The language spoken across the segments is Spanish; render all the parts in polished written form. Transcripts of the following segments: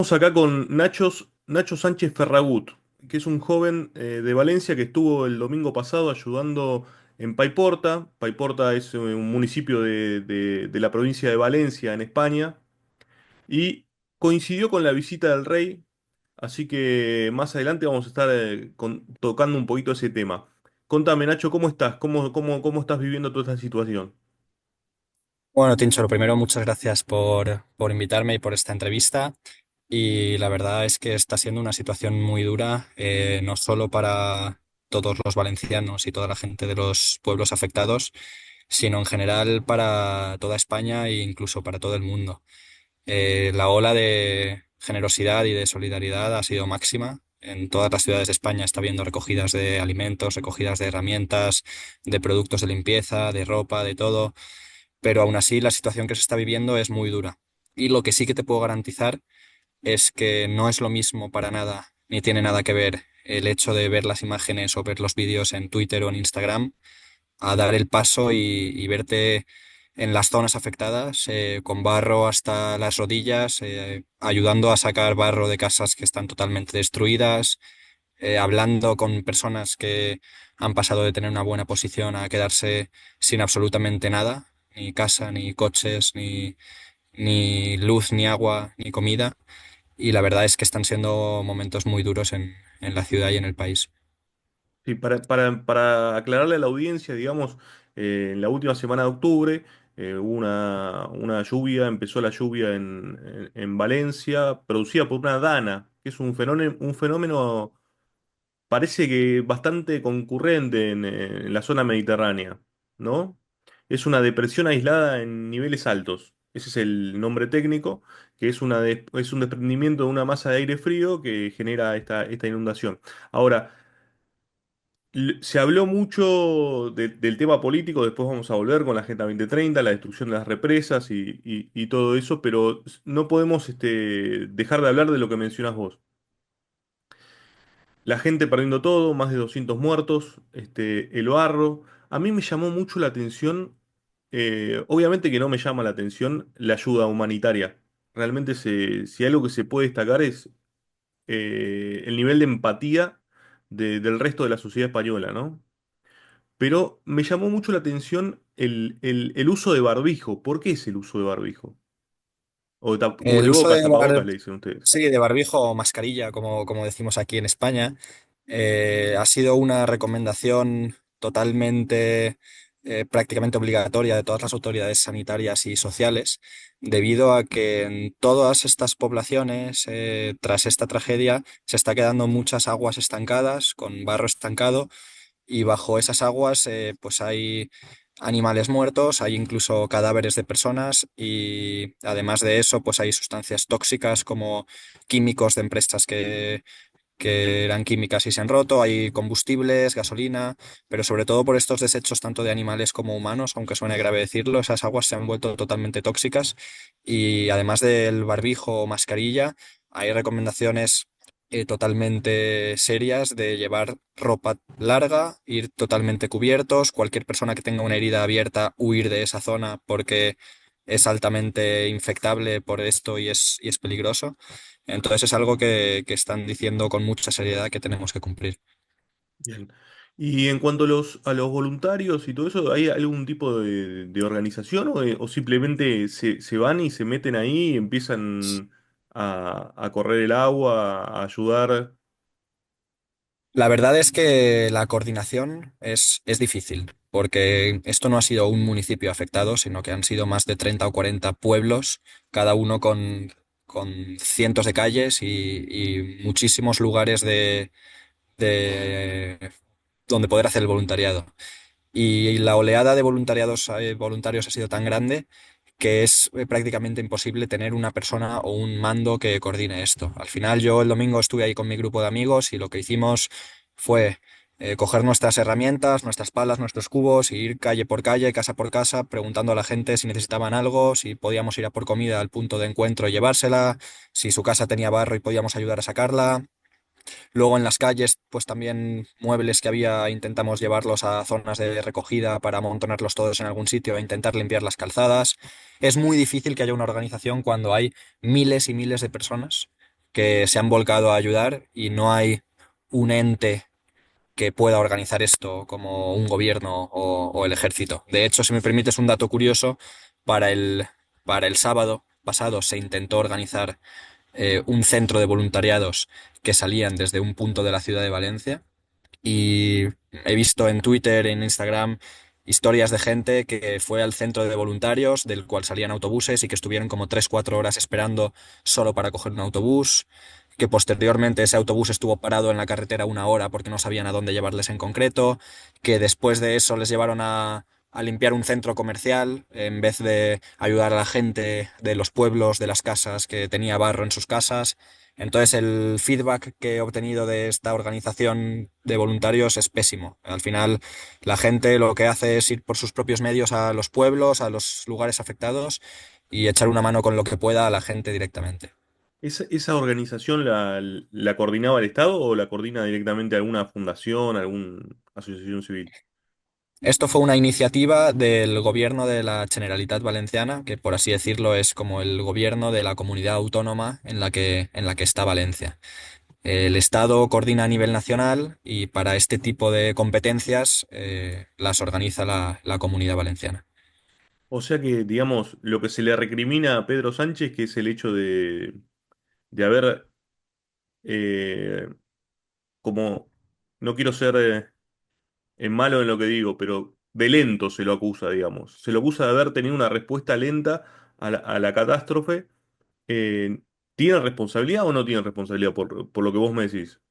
Estamos acá con Nacho Sánchez Ferragut, que es un joven de Valencia que estuvo el domingo pasado ayudando en Paiporta. Paiporta es un municipio de la provincia de Valencia, en España, y coincidió con la visita del rey, así que más adelante vamos a estar tocando un poquito ese tema. Contame, Nacho, ¿cómo estás? ¿Cómo estás viviendo toda esta situación? Bueno, Tincho, lo primero, muchas gracias por invitarme y por esta entrevista. Y la verdad es que está siendo una situación muy dura, no solo para todos los valencianos y toda la gente de los pueblos afectados, sino en general para toda España e incluso para todo el mundo. La ola de generosidad y de solidaridad ha sido máxima. En todas las ciudades de España está habiendo recogidas de alimentos, recogidas de herramientas, de productos de limpieza, de ropa, de todo, pero aún así la situación que se está viviendo es muy dura. Y lo que sí que te puedo garantizar es que no es lo mismo para nada, ni tiene nada que ver el hecho de ver las imágenes o ver los vídeos en Twitter o en Instagram, a dar el paso y verte en las zonas afectadas, con barro hasta las rodillas, ayudando a sacar barro de casas que están totalmente destruidas, hablando con personas que han pasado de tener una buena posición a quedarse sin absolutamente nada, ni casa, ni coches, ni luz, ni agua, ni comida. Y la verdad es que están siendo momentos muy duros en la ciudad y en el país. Sí, para aclararle a la audiencia, digamos, en la última semana de octubre hubo una lluvia, empezó la lluvia en Valencia, producida por una dana, que es un fenómeno parece que bastante concurrente en la zona mediterránea, ¿no? Es una depresión aislada en niveles altos. Ese es el nombre técnico, que es un desprendimiento de una masa de aire frío que genera esta inundación. Ahora, se habló mucho del tema político, después vamos a volver con la Agenda 2030, la destrucción de las represas y todo eso, pero no podemos dejar de hablar de lo que mencionas vos. La gente perdiendo todo, más de 200 muertos, el barro. A mí me llamó mucho la atención, obviamente que no me llama la atención la ayuda humanitaria. Realmente si algo que se puede destacar es el nivel de empatía del resto de la sociedad española, ¿no? Pero me llamó mucho la atención el uso de barbijo. ¿Por qué es el uso de barbijo? O de El uso cubrebocas, tapabocas, le dicen ustedes. sí, de barbijo o mascarilla, como decimos aquí en España, ha sido una recomendación totalmente, prácticamente obligatoria de todas las autoridades sanitarias y sociales, debido a que en todas estas poblaciones, tras esta tragedia, se está quedando muchas aguas estancadas, con barro estancado, y bajo esas aguas pues hay animales muertos, hay incluso cadáveres de personas, y además de eso pues hay sustancias tóxicas como químicos de empresas que eran químicas y se han roto, hay combustibles, gasolina, pero sobre todo por estos desechos tanto de animales como humanos, aunque suene grave decirlo, esas aguas se han vuelto totalmente tóxicas. Y además del barbijo o mascarilla, hay recomendaciones totalmente serias de llevar ropa larga, ir totalmente cubiertos, cualquier persona que tenga una herida abierta, huir de esa zona porque es altamente infectable por esto y es peligroso. Entonces es algo que están diciendo con mucha seriedad que tenemos que cumplir. Bien. Y en cuanto a los voluntarios y todo eso, ¿hay algún tipo de organización o simplemente se van y se meten ahí y empiezan a correr el agua, a ayudar? La verdad es que la coordinación es difícil, porque esto no ha sido un municipio afectado, sino que han sido más de 30 o 40 pueblos, cada uno con cientos de calles y muchísimos lugares de donde poder hacer el voluntariado. Y la oleada de voluntarios ha sido tan grande que es prácticamente imposible tener una persona o un mando que coordine esto. Al final yo el domingo estuve ahí con mi grupo de amigos y lo que hicimos fue coger nuestras herramientas, nuestras palas, nuestros cubos, e ir calle por calle, casa por casa, preguntando a la gente si necesitaban algo, si podíamos ir a por comida al punto de encuentro y llevársela, si su casa tenía barro y podíamos ayudar a sacarla. Luego en las calles, pues también muebles que había, intentamos llevarlos a zonas de recogida para amontonarlos todos en algún sitio e intentar limpiar las calzadas. Es muy difícil que haya una organización cuando hay miles y miles de personas que se han volcado a ayudar y no hay un ente que pueda organizar esto como un gobierno o el ejército. De hecho, si me permites un dato curioso, para para el sábado pasado se intentó organizar un centro de voluntariados que salían desde un punto de la ciudad de Valencia y he visto en Twitter, en Instagram, historias de gente que fue al centro de voluntarios, del cual salían autobuses y que estuvieron como 3 4 horas esperando solo para coger un autobús, que posteriormente ese autobús estuvo parado en la carretera 1 hora porque no sabían a dónde llevarles en concreto, que después de eso les llevaron a limpiar un centro comercial en vez de ayudar a la gente de los pueblos, de las casas que tenía barro en sus casas. Entonces el feedback que he obtenido de esta organización de voluntarios es pésimo. Al final la gente lo que hace es ir por sus propios medios a los pueblos, a los lugares afectados y echar una mano con lo que pueda a la gente directamente. ¿Esa organización la coordinaba el Estado o la coordina directamente alguna fundación, alguna asociación civil? Esto fue una iniciativa del gobierno de la Generalitat Valenciana, que por así decirlo es como el gobierno de la comunidad autónoma en la que está Valencia. El Estado coordina a nivel nacional y para este tipo de competencias las organiza la Comunidad Valenciana. O sea que, digamos, lo que se le recrimina a Pedro Sánchez, que es el hecho de haber, eh, como, no quiero ser malo en lo que digo, pero de lento se lo acusa, digamos. Se lo acusa de haber tenido una respuesta lenta a la catástrofe. Eh, ¿Tiene responsabilidad o no tiene responsabilidad por lo que vos me decís?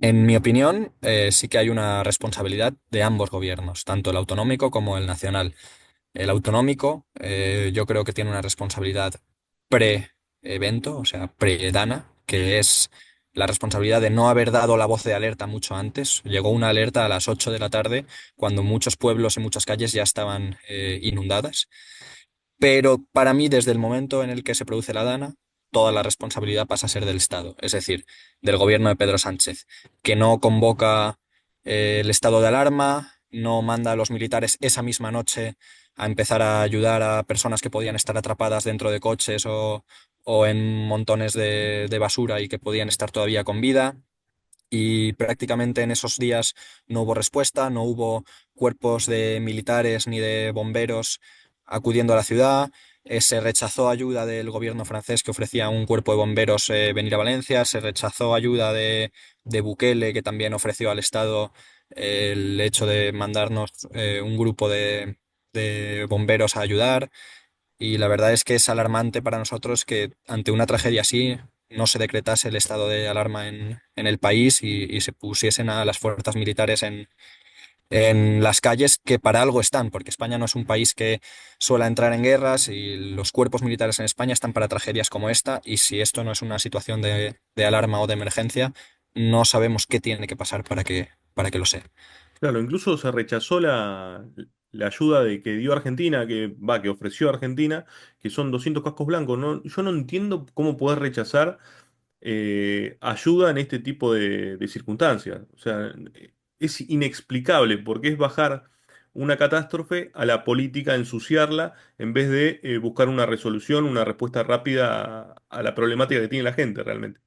En mi opinión, sí que hay una responsabilidad de ambos gobiernos, tanto el autonómico como el nacional. El autonómico, yo creo que tiene una responsabilidad pre-evento, o sea, pre-Dana, que es la responsabilidad de no haber dado la voz de alerta mucho antes. Llegó una alerta a las 8 de la tarde, cuando muchos pueblos y muchas calles ya estaban inundadas. Pero para mí, desde el momento en el que se produce la Dana, toda la responsabilidad pasa a ser del Estado, es decir, del gobierno de Pedro Sánchez, que no convoca el estado de alarma, no manda a los militares esa misma noche a empezar a ayudar a personas que podían estar atrapadas dentro de coches o en montones de basura y que podían estar todavía con vida. Y prácticamente en esos días no hubo respuesta, no hubo cuerpos de militares ni de bomberos acudiendo a la ciudad. Se rechazó ayuda del gobierno francés que ofrecía un cuerpo de bomberos venir a Valencia. Se rechazó ayuda de Bukele que también ofreció al Estado el hecho de mandarnos un grupo de bomberos a ayudar. Y la verdad es que es alarmante para nosotros que ante una tragedia así no se decretase el estado de alarma en el país y se pusiesen a las fuerzas militares en las calles, que para algo están, porque España no es un país que suele entrar en guerras y los cuerpos militares en España están para tragedias como esta. Y si esto no es una situación de alarma o de emergencia, no sabemos qué tiene que pasar para que lo sea. Claro, incluso se rechazó la ayuda que dio Argentina, que ofreció Argentina, que son 200 cascos blancos. ¿No? Yo no entiendo cómo poder rechazar ayuda en este tipo de circunstancias. O sea, es inexplicable porque es bajar una catástrofe a la política, ensuciarla, en vez de buscar una resolución, una respuesta rápida a la problemática que tiene la gente realmente.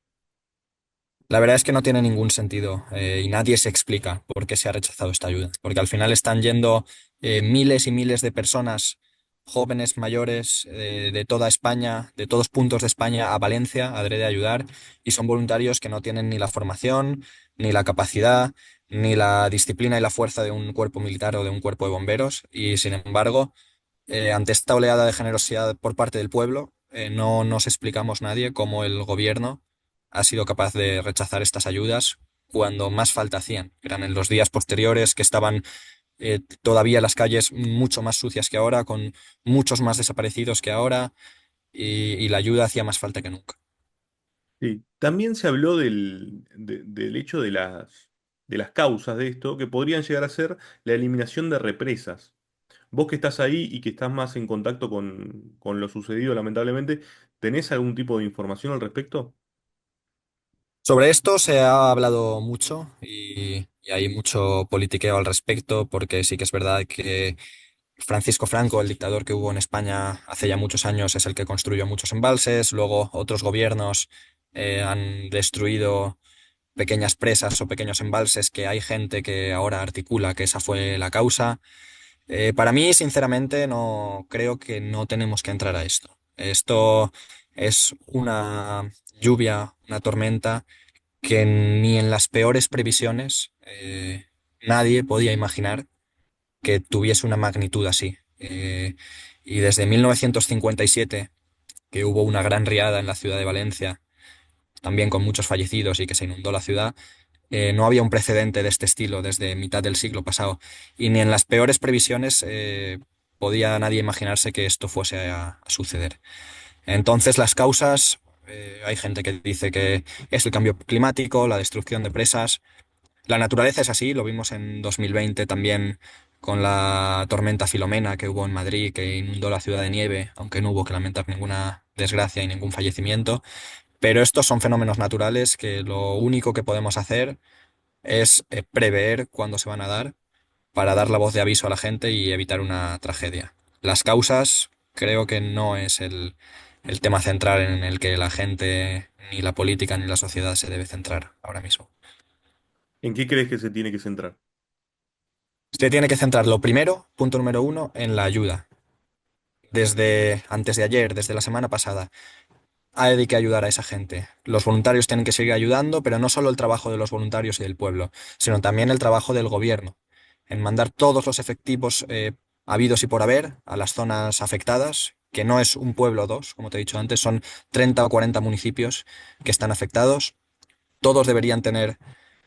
La verdad es que no tiene ningún sentido y nadie se explica por qué se ha rechazado esta ayuda, porque al final están yendo miles y miles de personas, jóvenes, mayores, de toda España, de todos puntos de España a Valencia, a adrede ayudar, y son voluntarios que no tienen ni la formación, ni la capacidad, ni la disciplina y la fuerza de un cuerpo militar o de un cuerpo de bomberos, y sin embargo, ante esta oleada de generosidad por parte del pueblo, no nos explicamos nadie cómo el gobierno ha sido capaz de rechazar estas ayudas cuando más falta hacían. Eran en los días posteriores que estaban todavía las calles mucho más sucias que ahora, con muchos más desaparecidos que ahora, y la ayuda hacía más falta que nunca. Sí. También se habló del hecho de las causas de esto, que podrían llegar a ser la eliminación de represas. Vos que estás ahí y que estás más en contacto con lo sucedido, lamentablemente, ¿tenés algún tipo de información al respecto? Sobre esto se ha hablado mucho y hay mucho politiqueo al respecto, porque sí que es verdad que Francisco Franco, el dictador que hubo en España hace ya muchos años, es el que construyó muchos embalses. Luego otros gobiernos han destruido pequeñas presas o pequeños embalses que hay gente que ahora articula que esa fue la causa. Para mí, sinceramente, no creo que no tenemos que entrar a esto. Esto es una lluvia, una tormenta que ni en las peores previsiones nadie podía imaginar que tuviese una magnitud así. Y desde 1957, que hubo una gran riada en la ciudad de Valencia, también con muchos fallecidos y que se inundó la ciudad, no había un precedente de este estilo desde mitad del siglo pasado. Y ni en las peores previsiones podía nadie imaginarse que esto fuese a suceder. Entonces, las causas, hay gente que dice que es el cambio climático, la destrucción de presas. La naturaleza es así, lo vimos en 2020 también con la tormenta Filomena que hubo en Madrid, que inundó la ciudad de nieve, aunque no hubo que lamentar ninguna desgracia y ningún fallecimiento. Pero estos son fenómenos naturales que lo único que podemos hacer es prever cuándo se van a dar para dar la voz de aviso a la gente y evitar una tragedia. Las causas creo que no es el tema central en el que la gente, ni la política, ni la sociedad se debe centrar ahora mismo. ¿En qué crees que se tiene que centrar? Usted tiene que centrar lo primero, punto número uno, en la ayuda. Desde antes de ayer, desde la semana pasada, hay que ayudar a esa gente. Los voluntarios tienen que seguir ayudando, pero no solo el trabajo de los voluntarios y del pueblo, sino también el trabajo del gobierno, en mandar todos los efectivos habidos y por haber a las zonas afectadas, que no es un pueblo o dos, como te he dicho antes, son 30 o 40 municipios que están afectados. Todos deberían tener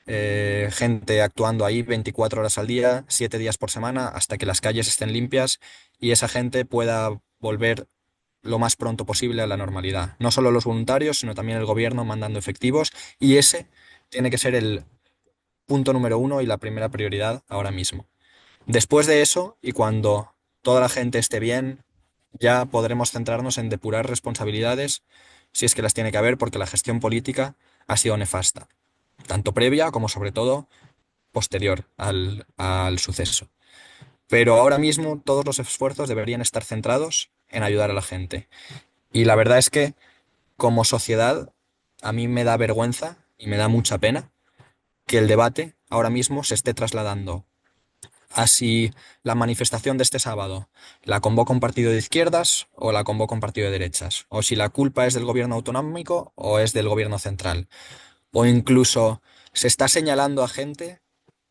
gente actuando ahí 24 horas al día, 7 días por semana, hasta que las calles estén limpias y esa gente pueda volver lo más pronto posible a la normalidad. No solo los voluntarios, sino también el gobierno mandando efectivos y ese tiene que ser el punto número uno y la primera prioridad ahora mismo. Después de eso, y cuando toda la gente esté bien, ya podremos centrarnos en depurar responsabilidades, si es que las tiene que haber, porque la gestión política ha sido nefasta, tanto previa como sobre todo posterior al suceso. Pero ahora mismo todos los esfuerzos deberían estar centrados en ayudar a la gente. Y la verdad es que como sociedad a mí me da vergüenza y me da mucha pena que el debate ahora mismo se esté trasladando a si la manifestación de este sábado la convoca un partido de izquierdas o la convoca un partido de derechas, o si la culpa es del gobierno autonómico o es del gobierno central, o incluso se está señalando a gente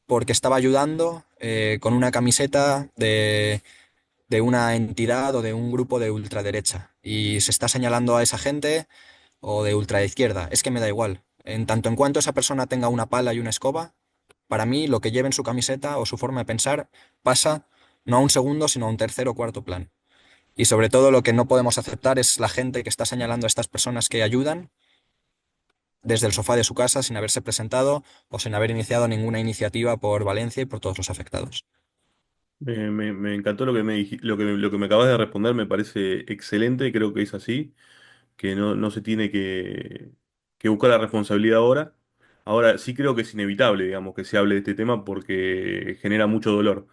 porque estaba ayudando con una camiseta de una entidad o de un grupo de ultraderecha y se está señalando a esa gente o de ultraizquierda. Es que me da igual. En tanto en cuanto esa persona tenga una pala y una escoba, para mí lo que lleve en su camiseta o su forma de pensar pasa no a un segundo, sino a un tercer o cuarto plan. Y sobre todo lo que no podemos aceptar es la gente que está señalando a estas personas que ayudan desde el sofá de su casa sin haberse presentado o sin haber iniciado ninguna iniciativa por Valencia y por todos los afectados. Me encantó lo que lo que me acabas de responder, me parece excelente, creo que es así, que no se tiene que buscar la responsabilidad ahora. Ahora sí creo que es inevitable, digamos, que se hable de este tema porque genera mucho dolor.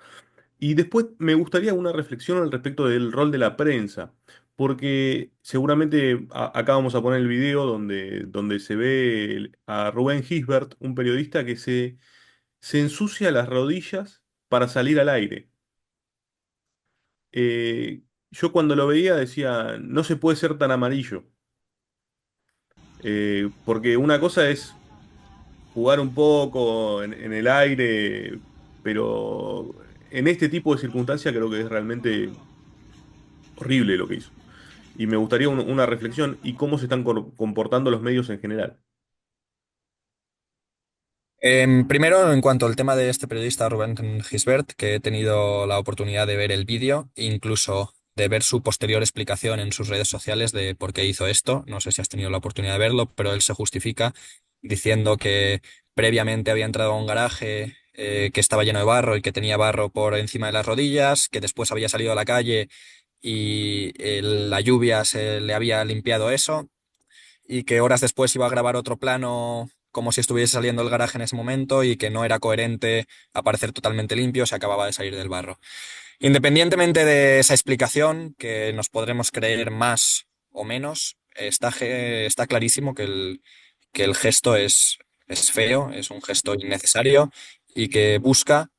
Y después me gustaría una reflexión al respecto del rol de la prensa, porque seguramente acá vamos a poner el video donde se ve a Rubén Gisbert, un periodista que se ensucia las rodillas para salir al aire. Yo cuando lo veía decía, no se puede ser tan amarillo. Porque una cosa es jugar un poco en el aire, pero en este tipo de circunstancias creo que es realmente horrible lo que hizo. Y me gustaría una reflexión y cómo se están comportando los medios en general. Primero, en cuanto al tema de este periodista Rubén Gisbert, que he tenido la oportunidad de ver el vídeo, incluso de ver su posterior explicación en sus redes sociales de por qué hizo esto. No sé si has tenido la oportunidad de verlo, pero él se justifica diciendo que previamente había entrado a un garaje que estaba lleno de barro y que tenía barro por encima de las rodillas, que después había salido a la calle y la lluvia se le había limpiado eso y que horas después iba a grabar otro plano como si estuviese saliendo del garaje en ese momento y que no era coherente aparecer totalmente limpio, se acababa de salir del barro. Independientemente de esa explicación, que nos podremos creer más o menos, está clarísimo que el gesto es feo, es un gesto innecesario y que busca,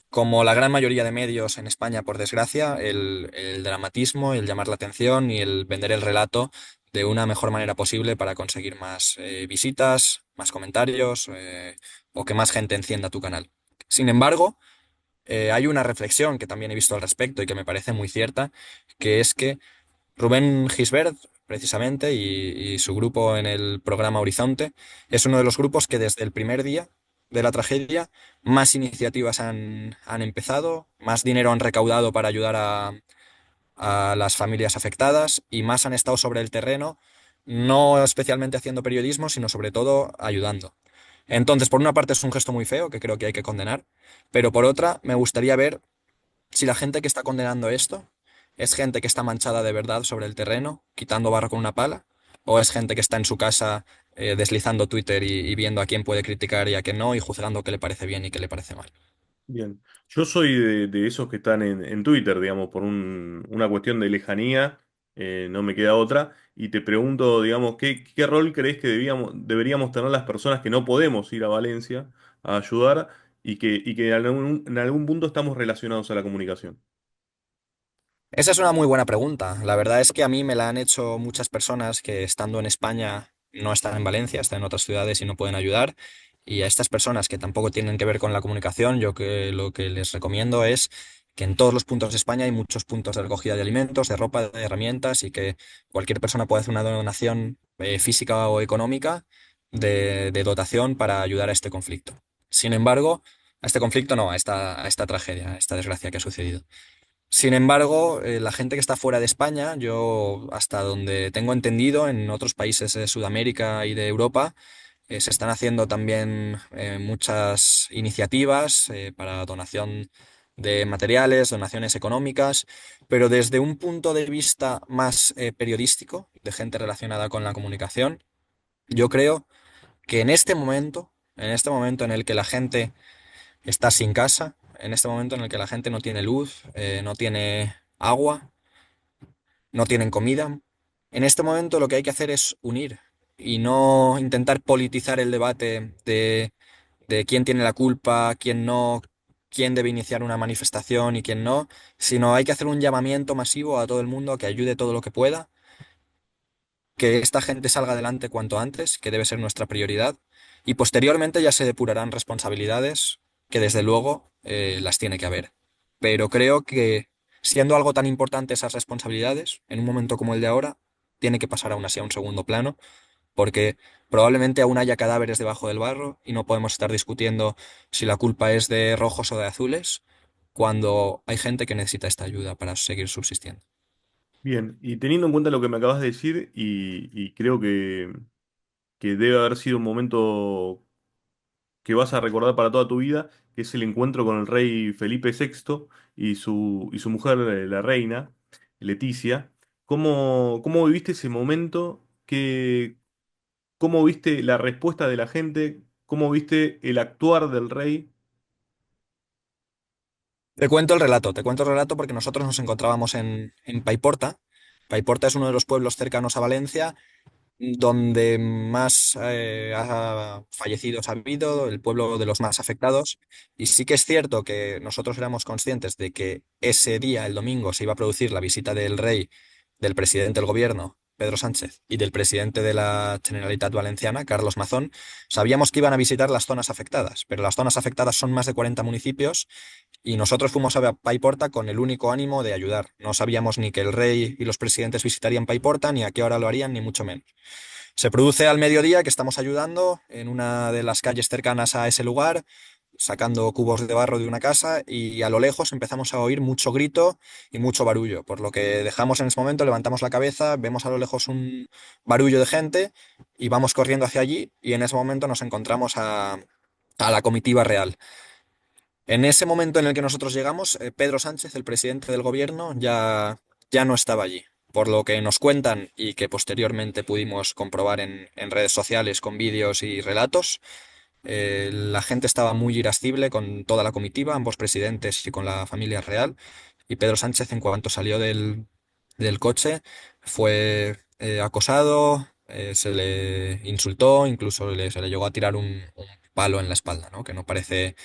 como la gran mayoría de medios en España, por desgracia, el dramatismo, el llamar la atención y el vender el relato de una mejor manera posible para conseguir más visitas, más comentarios o que más gente encienda tu canal. Sin embargo, hay una reflexión que también he visto al respecto y que me parece muy cierta, que es que Rubén Gisbert, precisamente, y su grupo en el programa Horizonte, es uno de los grupos que desde el primer día de la tragedia más iniciativas han empezado, más dinero han recaudado para ayudar a las familias afectadas y más han estado sobre el terreno, no especialmente haciendo periodismo, sino sobre todo ayudando. Entonces, por una parte es un gesto muy feo que creo que hay que condenar, pero por otra me gustaría ver si la gente que está condenando esto es gente que está manchada de verdad sobre el terreno, quitando barro con una pala, o es gente que está en su casa deslizando Twitter y viendo a quién puede criticar y a quién no, y juzgando qué le parece bien y qué le parece mal. Bien, yo soy de esos que están en Twitter, digamos, por una cuestión de lejanía, no me queda otra, y te pregunto, digamos, ¿qué rol crees que deberíamos tener las personas que no podemos ir a Valencia a ayudar y que en algún punto estamos relacionados a la comunicación? Esa es una muy buena pregunta. La verdad es que a mí me la han hecho muchas personas que estando en España no están en Valencia, están en otras ciudades y no pueden ayudar. Y a estas personas que tampoco tienen que ver con la comunicación, yo que lo que les recomiendo es que en todos los puntos de España hay muchos puntos de recogida de alimentos, de ropa, de herramientas y que cualquier persona puede hacer una donación física o económica de dotación para ayudar a este conflicto. Sin embargo, a este conflicto no, a esta tragedia, a esta desgracia que ha sucedido. Sin embargo, la gente que está fuera de España, yo hasta donde tengo entendido, en otros países de Sudamérica y de Europa, se están haciendo también muchas iniciativas para donación de materiales, donaciones económicas, pero desde un punto de vista más periodístico, de gente relacionada con la comunicación, yo creo que en este momento en el que la gente está sin casa, en este momento en el que la gente no tiene luz, no tiene agua, no tienen comida. En este momento lo que hay que hacer es unir y no intentar politizar el debate de quién tiene la culpa, quién no, quién debe iniciar una manifestación y quién no, sino hay que hacer un llamamiento masivo a todo el mundo a que ayude todo lo que pueda, que esta gente salga adelante cuanto antes, que debe ser nuestra prioridad, y posteriormente ya se depurarán responsabilidades que desde luego las tiene que haber. Pero creo que siendo algo tan importante esas responsabilidades, en un momento como el de ahora, tiene que pasar aún así a un segundo plano, porque probablemente aún haya cadáveres debajo del barro y no podemos estar discutiendo si la culpa es de rojos o de azules, cuando hay gente que necesita esta ayuda para seguir subsistiendo. Bien, y teniendo en cuenta lo que me acabas de decir, y creo que debe haber sido un momento que vas a recordar para toda tu vida, que es el encuentro con el rey Felipe VI y su mujer, la reina, Leticia. ¿Cómo viviste ese momento? ¿Cómo viste la respuesta de la gente? ¿Cómo viste el actuar del rey? Te cuento el relato porque nosotros nos encontrábamos en Paiporta. Paiporta es uno de los pueblos cercanos a Valencia donde más fallecidos ha habido, el pueblo de los más afectados. Y sí que es cierto que nosotros éramos conscientes de que ese día, el domingo, se iba a producir la visita del rey, del presidente del gobierno, Pedro Sánchez, y del presidente de la Generalitat Valenciana, Carlos Mazón. Sabíamos que iban a visitar las zonas afectadas, pero las zonas afectadas son más de 40 municipios y nosotros fuimos a Paiporta con el único ánimo de ayudar. No sabíamos ni que el rey y los presidentes visitarían Paiporta, ni a qué hora lo harían, ni mucho menos. Se produce al mediodía que estamos ayudando en una de las calles cercanas a ese lugar, sacando cubos de barro de una casa y a lo lejos empezamos a oír mucho grito y mucho barullo, por lo que dejamos en ese momento, levantamos la cabeza, vemos a lo lejos un barullo de gente y vamos corriendo hacia allí y en ese momento nos encontramos a la comitiva real. En ese momento en el que nosotros llegamos, Pedro Sánchez, el presidente del gobierno, ya no estaba allí. Por lo que nos cuentan y que posteriormente pudimos comprobar en redes sociales con vídeos y relatos, la gente estaba muy irascible con toda la comitiva, ambos presidentes y con la familia real. Y Pedro Sánchez, en cuanto salió del coche, fue acosado, se le insultó, incluso se le llegó a tirar un palo en la espalda, ¿no? Que no parece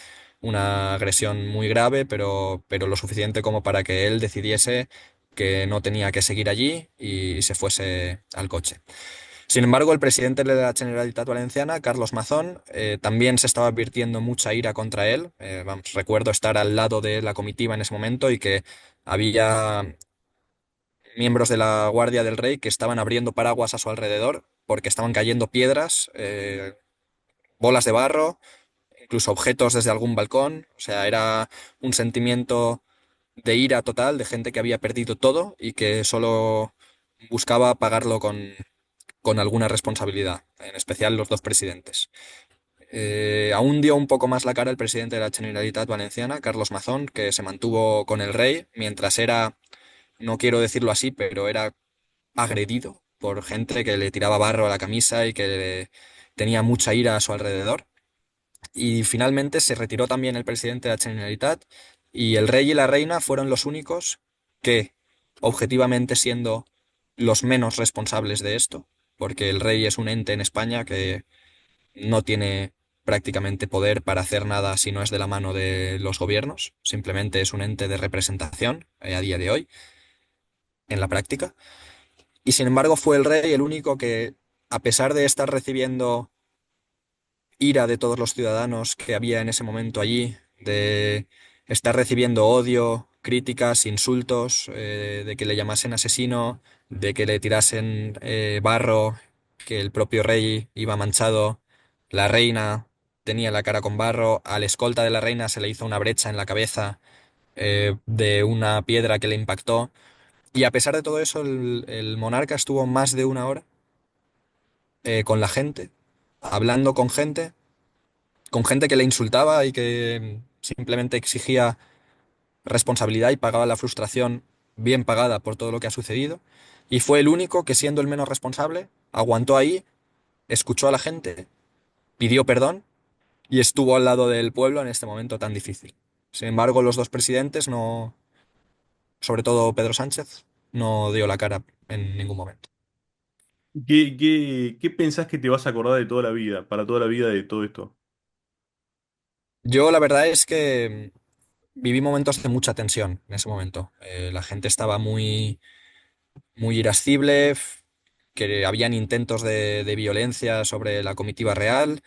una agresión muy grave, pero lo suficiente como para que él decidiese que no tenía que seguir allí y se fuese al coche. Sin embargo, el presidente de la Generalitat Valenciana, Carlos Mazón, también se estaba advirtiendo mucha ira contra él. Vamos, recuerdo estar al lado de la comitiva en ese momento y que había miembros de la Guardia del Rey que estaban abriendo paraguas a su alrededor porque estaban cayendo piedras, bolas de barro, incluso objetos desde algún balcón. O sea, era un sentimiento de ira total de gente que había perdido todo y que solo buscaba pagarlo con alguna responsabilidad, en especial los dos presidentes. Aún dio un poco más la cara el presidente de la Generalitat Valenciana, Carlos Mazón, que se mantuvo con el rey mientras era, no quiero decirlo así, pero era agredido por gente que le tiraba barro a la camisa y que tenía mucha ira a su alrededor. Y finalmente se retiró también el presidente de la Generalitat y el rey y la reina fueron los únicos que, objetivamente siendo los menos responsables de esto, porque el rey es un ente en España que no tiene prácticamente poder para hacer nada si no es de la mano de los gobiernos, simplemente es un ente de representación a día de hoy, en la práctica. Y sin embargo fue el rey el único que, a pesar de estar recibiendo ira de todos los ciudadanos que había en ese momento allí, de estar recibiendo odio, críticas, insultos, de que le llamasen asesino, de que le tirasen barro, que el propio rey iba manchado, la reina tenía la cara con barro, al escolta de la reina se le hizo una brecha en la cabeza de una piedra que le impactó. Y a pesar de todo eso, el monarca estuvo más de una hora con la gente, hablando con gente que le insultaba y que simplemente exigía responsabilidad y pagaba la frustración bien pagada por todo lo que ha sucedido. Y fue el único que, siendo el menos responsable, aguantó ahí, escuchó a la gente, pidió perdón y estuvo al lado del pueblo en este momento tan difícil. Sin embargo, los dos presidentes no, sobre todo Pedro Sánchez, no dio la cara en ningún momento. ¿Qué pensás que te vas a acordar de toda la vida, para toda la vida de todo esto? Yo la verdad es que viví momentos de mucha tensión en ese momento. La gente estaba muy irascible, que habían intentos de violencia sobre la comitiva real,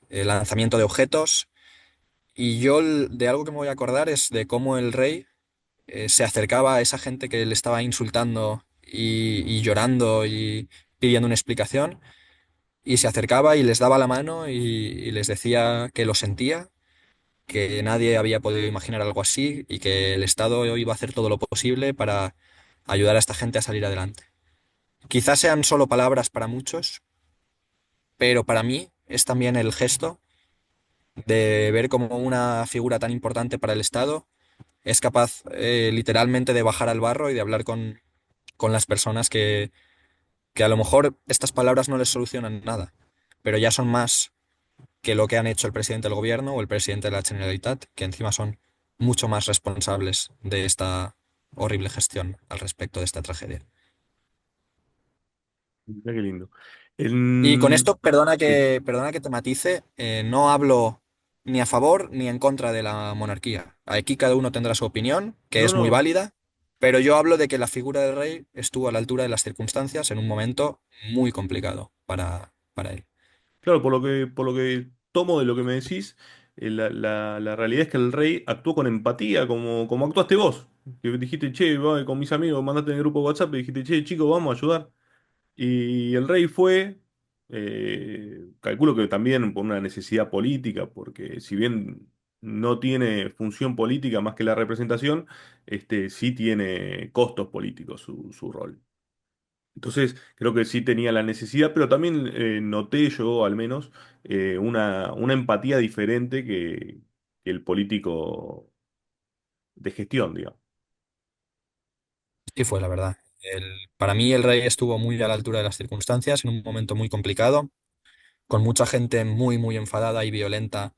el lanzamiento de objetos. Y yo de algo que me voy a acordar es de cómo el rey se acercaba a esa gente que le estaba insultando y llorando y pidiendo una explicación, y se acercaba y les daba la mano y les decía que lo sentía, que nadie había podido imaginar algo así y que el Estado iba a hacer todo lo posible para ayudar a esta gente a salir adelante. Quizás sean solo palabras para muchos, pero para mí es también el gesto de ver cómo una figura tan importante para el Estado es capaz literalmente de bajar al barro y de hablar con las personas que a lo mejor estas palabras no les solucionan nada, pero ya son más que lo que han hecho el presidente del gobierno o el presidente de la Generalitat, que encima son mucho más responsables de esta horrible gestión al respecto de esta tragedia. Mirá qué lindo. Y con esto, Sí. perdona que te matice, no hablo ni a favor ni en contra de la monarquía. Aquí cada uno tendrá su opinión, que No, es muy no. válida, pero yo hablo de que la figura del rey estuvo a la altura de las circunstancias en un momento muy complicado para él. Claro, por lo que tomo de lo que me decís, la realidad es que el rey actuó con empatía, como actuaste vos. Que dijiste, che, con mis amigos, mandaste en el grupo de WhatsApp y dijiste, che, chicos, vamos a ayudar. Y el rey fue, calculo que también por una necesidad política, porque si bien no tiene función política más que la representación, sí tiene costos políticos su rol. Entonces, creo que sí tenía la necesidad, pero también noté yo, al menos, una empatía diferente que el político de gestión, digamos. Sí fue, la verdad. Para mí el rey estuvo muy a la altura de las circunstancias en un momento muy complicado, con mucha gente muy enfadada y violenta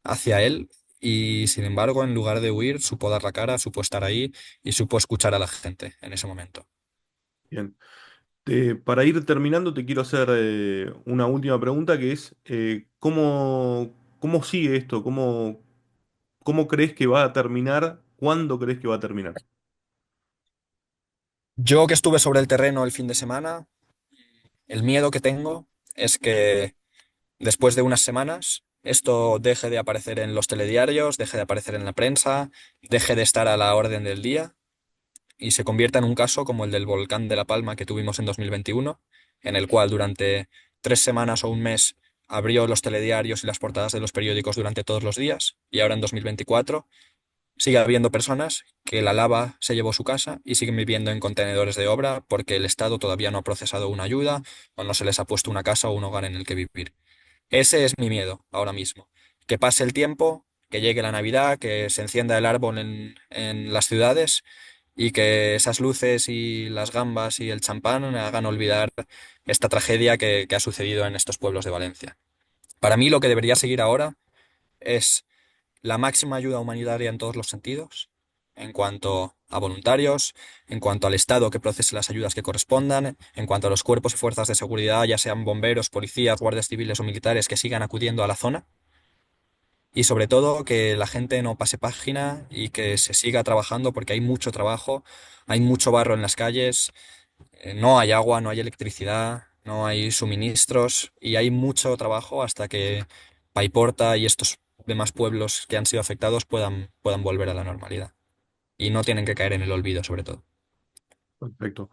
hacia él. Y sin embargo, en lugar de huir, supo dar la cara, supo estar ahí y supo escuchar a la gente en ese momento. Bien. Para ir terminando, te quiero hacer una última pregunta que es, ¿cómo sigue esto? ¿Cómo crees que va a terminar? ¿Cuándo crees que va a terminar? Yo que estuve sobre el terreno el fin de semana, el miedo que tengo es que después de unas semanas esto deje de aparecer en los telediarios, deje de aparecer en la prensa, deje de estar a la orden del día y se convierta en un caso como el del volcán de La Palma que tuvimos en 2021, en el cual durante 3 semanas o un mes abrió los telediarios y las portadas de los periódicos durante todos los días, y ahora en 2024 sigue habiendo personas que la lava se llevó su casa y siguen viviendo en contenedores de obra porque el Estado todavía no ha procesado una ayuda o no se les ha puesto una casa o un hogar en el que vivir. Ese es mi miedo ahora mismo. Que pase el tiempo, que llegue la Navidad, que se encienda el árbol en las ciudades y que esas luces y las gambas y el champán hagan olvidar esta tragedia que ha sucedido en estos pueblos de Valencia. Para mí lo que debería seguir ahora es la máxima ayuda humanitaria en todos los sentidos, en cuanto a voluntarios, en cuanto al Estado que procese las ayudas que correspondan, en cuanto a los cuerpos y fuerzas de seguridad, ya sean bomberos, policías, guardias civiles o militares, que sigan acudiendo a la zona. Y sobre todo que la gente no pase página y que se siga trabajando porque hay mucho trabajo, hay mucho barro en las calles, no hay agua, no hay electricidad, no hay suministros y hay mucho trabajo hasta que Paiporta y estos demás pueblos que han sido afectados puedan volver a la normalidad. Y no tienen que caer en el olvido, sobre todo. Perfecto.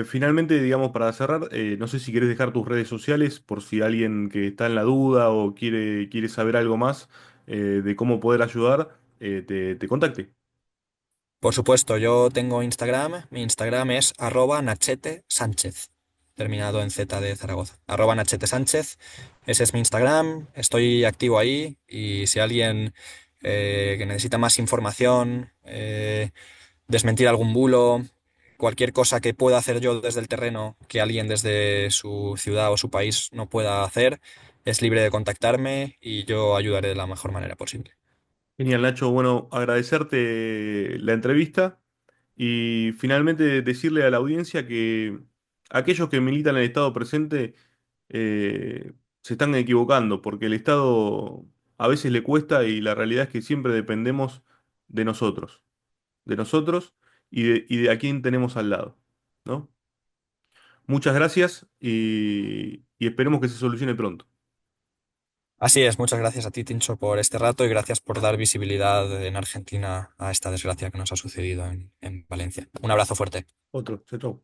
Finalmente, digamos, para cerrar, no sé si quieres dejar tus redes sociales por si alguien que está en la duda o quiere saber algo más de cómo poder ayudar, te contacte. Por supuesto, yo tengo Instagram. Mi Instagram es @nachetesánchez, terminado en Z de Zaragoza. @nachetesánchez. Ese es mi Instagram. Estoy activo ahí y si alguien que necesita más información, desmentir algún bulo, cualquier cosa que pueda hacer yo desde el terreno que alguien desde su ciudad o su país no pueda hacer, es libre de contactarme y yo ayudaré de la mejor manera posible. Genial, Nacho. Bueno, agradecerte la entrevista y finalmente decirle a la audiencia que aquellos que militan en el Estado presente eh, se están equivocando, porque el Estado a veces le cuesta y la realidad es que siempre dependemos de nosotros, de nosotros y de a quién tenemos al lado, ¿no? Muchas gracias y esperemos que se solucione pronto. Así es, muchas gracias a ti, Tincho, por este rato y gracias por dar visibilidad en Argentina a esta desgracia que nos ha sucedido en Valencia. Un abrazo fuerte. Otro, chau, chau.